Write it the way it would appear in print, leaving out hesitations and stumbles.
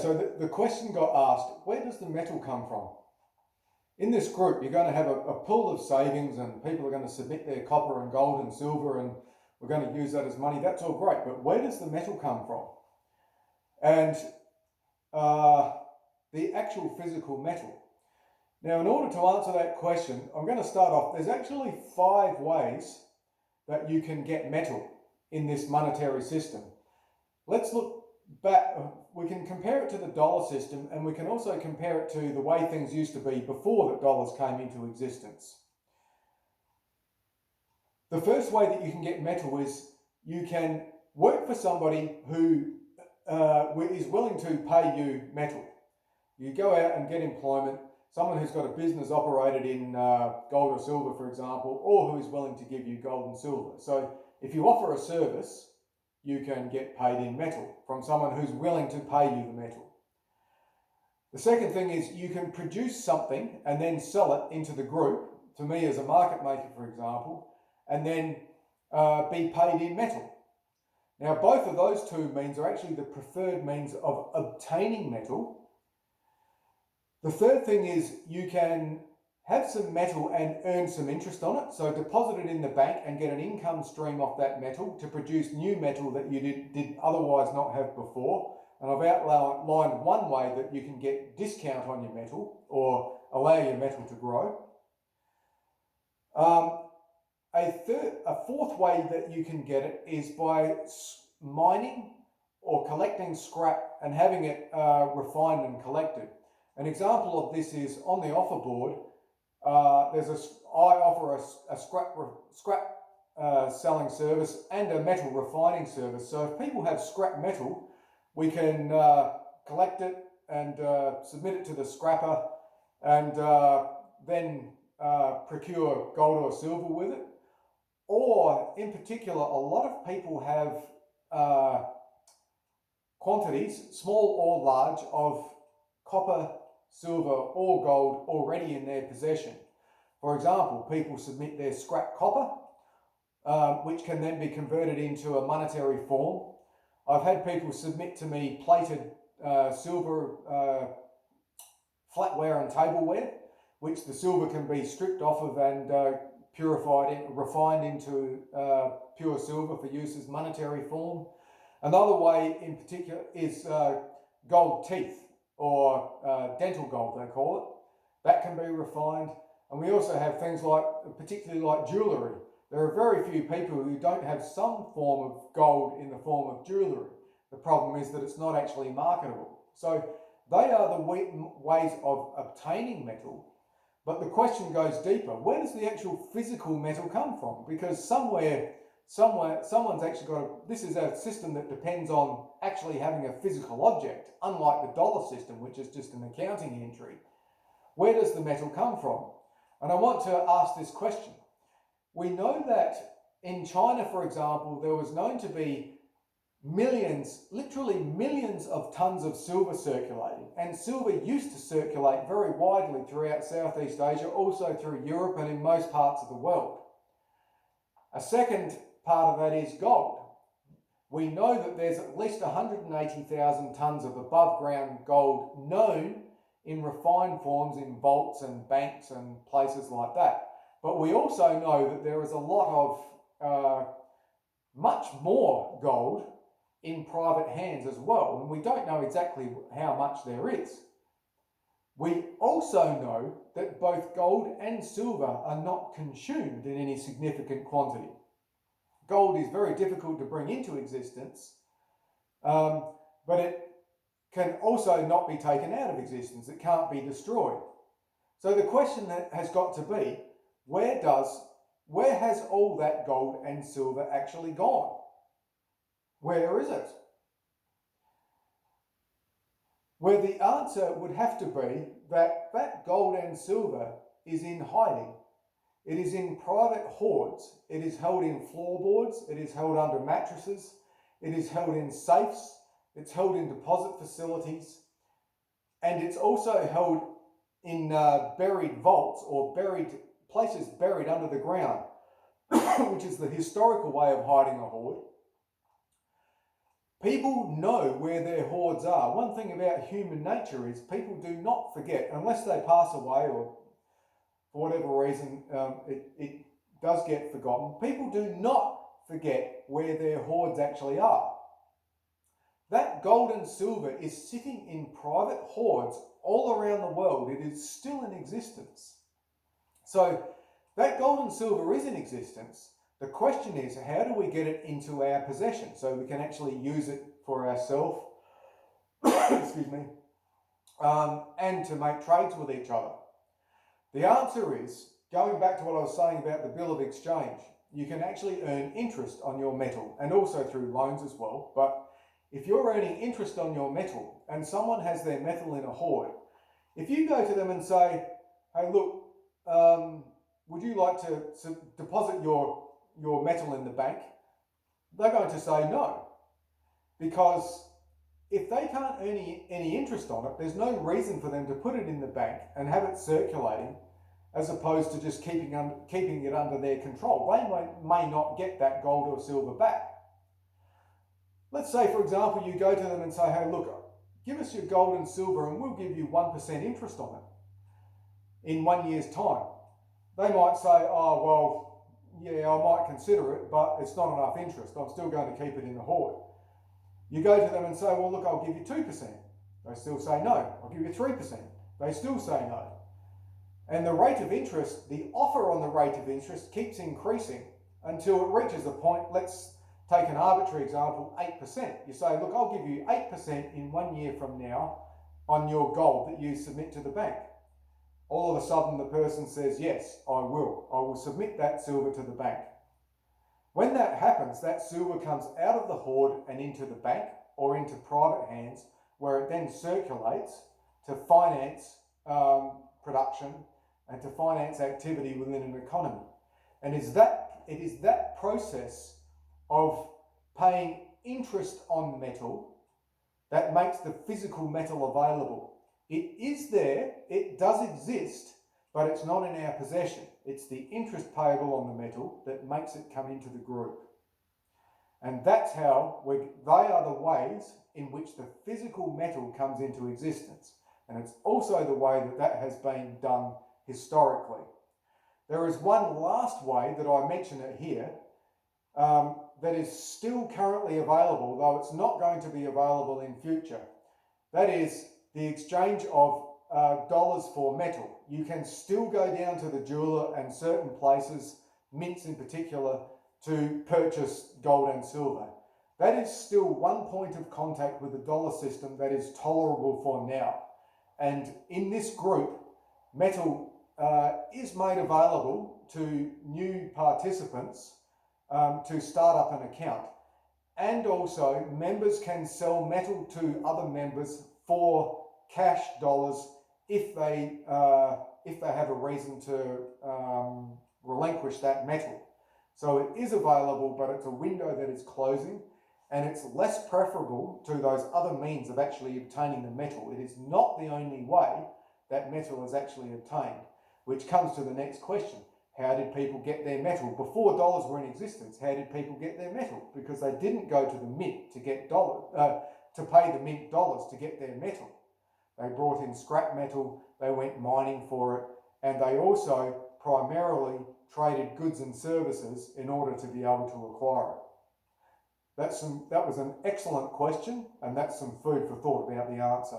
So the question got asked, where does the metal come from? In this group, you're going to have a pool of savings and people are going to submit their copper and gold and silver and we're going to use that as money. That's all great, but where does the metal come from? And the actual physical metal. Now, in order to answer that question, I'm going to start off. There's actually 5 ways that you can get metal in this monetary system. Let's look back. We can compare it to the dollar system, and we can also compare it to the way things used to be before the dollars came into existence. The first way that you can get metal is you can work for somebody who is willing to pay you metal. You go out and get employment, someone who's got a business operated in gold or silver, for example, or who is willing to give you gold and silver. So if you offer a service, you can get paid in metal from someone who's willing to pay you the metal. The second thing is you can produce something and then sell it into the group, to me as a market maker, for example, and then be paid in metal. Now, both of those two means are actually the preferred means of obtaining metal. The third thing is you can have some metal and earn some interest on it. So deposit it in the bank and get an income stream off that metal to produce new metal that you did otherwise not have before. And I've outlined one way that you can get discount on your metal or allow your metal to grow. A fourth way that you can get it is by mining or collecting scrap and having it refined and collected. An example of this is on the offer board. I offer a scrap selling service and a metal refining service. So if people have scrap metal, we can collect it and submit it to the scrapper and then procure gold or silver with it. Or in particular, a lot of people have quantities, small or large, of copper, silver or gold already in their possession. For example, people submit their scrap copper, which can then be converted into a monetary form. I've had people submit to me plated silver flatware and tableware, which the silver can be stripped off of and refined into pure silver for use as monetary form. Another way in particular is gold teeth, or dental gold, they call it. That can be refined. And we also have things like, particularly like jewellery. There are very few people who don't have some form of gold in the form of jewellery. The problem is that it's not actually marketable. So they are the ways of obtaining metal. But the question goes deeper. Where does the actual physical metal come from? Because somewhere, someone's actually this is a system that depends on actually having a physical object, unlike the dollar system, which is just an accounting entry. Where does the metal come from? And I want to ask this question. We know that in China, for example, there was known to be millions, literally millions of tons of silver circulating. And silver used to circulate very widely throughout Southeast Asia, also through Europe and in most parts of the world. A second part of that is gold. We know that there's at least 180,000 tonnes of above ground gold known in refined forms in vaults and banks and places like that. But we also know that there is a lot of much more gold in private hands as well, and we don't know exactly how much there is. We also know that both gold and silver are not consumed in any significant quantity. Gold is very difficult to bring into existence, but it can also not be taken out of existence. It can't be destroyed. So the question that has got to be, where has all that gold and silver actually gone? Where is it? Where the answer would have to be that gold and silver is in hiding. It is in private hoards. It is held in floorboards. It is held under mattresses. It is held in safes. It's held in deposit facilities. And it's also held in buried vaults or places buried under the ground, which is the historical way of hiding a hoard. People know where their hoards are. One thing about human nature is people do not forget, unless they pass away or for whatever reason it does get forgotten. People do not forget where their hoards actually are. That gold and silver is sitting in private hoards all around the world. It is still in existence. So that gold and silver is in existence. The question is, how do we get it into our possession so we can actually use it for ourselves, excuse me, and to make trades with each other? The answer is, going back to what I was saying about the bill of exchange, you can actually earn interest on your metal, and also through loans as well. But if you're earning interest on your metal and someone has their metal in a hoard, if you go to them and say, hey, look, would you like to deposit your metal in the bank? They're going to say no, because if they can't earn any interest on it, there's no reason for them to put it in the bank and have it circulating, as opposed to just keeping it under their control. They may not get that gold or silver back. Let's say, for example, you go to them and say, hey, look, give us your gold and silver and we'll give you 1% interest on it in 1 year's time. They might say, oh, well, yeah, I might consider it, but it's not enough interest. I'm still going to keep it in the hoard. You go to them and say, well, look, I'll give you 2%. They still say no. I'll give you 3%. They still say no. And the rate of interest, the offer on the rate of interest keeps increasing until it reaches a point. Let's take an arbitrary example, 8%. You say, look, I'll give you 8% in 1 year from now on your gold that you submit to the bank. All of a sudden the person says, yes, I will submit that silver to the bank. When that happens, that silver comes out of the hoard and into the bank or into private hands, where it then circulates to finance production and to finance activity within an economy. And it is that process of paying interest on metal that makes the physical metal available. It is there, it does exist, but it's not in our possession. It's the interest payable on the metal that makes it come into the group. And that's how they are the ways in which the physical metal comes into existence. And it's also the way that has been done historically. There is one last way that I mention it here that is still currently available, though it's not going to be available in future. That is the exchange of dollars for metal. You can still go down to the jeweler and certain places, mints in particular, to purchase gold and silver. That is still one point of contact with the dollar system that is tolerable for now. And in this group, metal is made available to new participants to start up an account. And also, members can sell metal to other members for cash dollars if they have a reason to relinquish that metal. So it is available, but it's a window that is closing, and it's less preferable to those other means of actually obtaining the metal. It is not the only way that metal is actually obtained, which comes to the next question. How did people get their metal? Before dollars were in existence, how did people get their metal? Because they didn't go to the mint to get to pay the mint dollars to get their metal. They brought in scrap metal, they went mining for it, and they also primarily traded goods and services in order to be able to acquire it. That was an excellent question, and that's some food for thought about the answer.